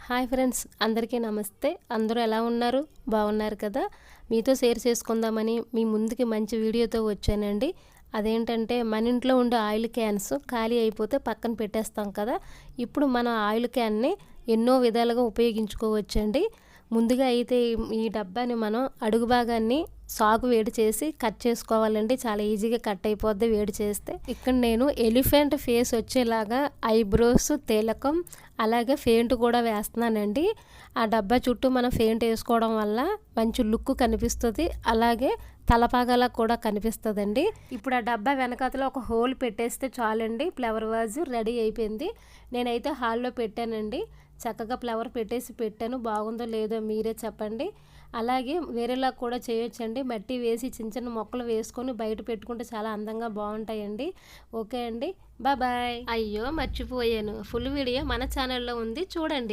Hi friends, అందరికీ నమస్తే. అందరూ ఎలా ఉన్నారు? బాగున్నారు కదా? మీతో షేర్ చేసుకుందామని మీ ముందుకి మంచి వీడియోతో వచ్చానండి. అదేంటంటే మన ఇంట్లో ఉండే ఆయిల్ క్యాన్స్ ఖాళీ అయిపోతే పక్కన పెట్టేస్తాం కదా. ఇప్పుడు మన ఆయిల్ క్యాన్ని ఎన్నో విధాలుగా ఉపయోగించుకోవచ్చండి. ముందుగా అయితే ఈ డబ్బాని మనం అడుగు భాగాన్ని సాగు వేడి చేసి కట్ చేసుకోవాలండి. చాలా ఈజీగా కట్ అయిపోద్ది వేడి చేస్తే. ఇక్కడ నేను ఎలిఫెంట్ ఫేస్ వచ్చేలాగా ఐబ్రోస్, తిలకం, అలాగే ఫెయింట్ కూడా వేస్తున్నానండి. ఆ డబ్బా చుట్టూ మనం ఫెయింట్ వేసుకోవడం వల్ల మంచి లుక్ కనిపిస్తుంది, అలాగే తలపాగాలా కూడా కనిపిస్తుందండి. ఇప్పుడు ఆ డబ్బా వెనకాతలో ఒక హోల్ పెట్టేస్తే చాలండి. ఫ్లవర్ వాజ్ రెడీ అయిపోయింది. నేనైతే హాల్లో పెట్టానండి. చక్కగా ఫ్లవర్ పెట్టాను. బాగుందో లేదో మీరే చెప్పండి. అలాగే వేరేలా కూడా చేయొచ్చండి. మట్టి వేసి చిన్న చిన్న మొక్కలు వేసుకొని బయట పెట్టుకుంటే చాలా అందంగా బాగుంటాయండి. ఓకే అండి, బాయ్. అయ్యో మర్చిపోయాను, ఫుల్ వీడియో మన ఛానల్లో ఉంది, చూడండి.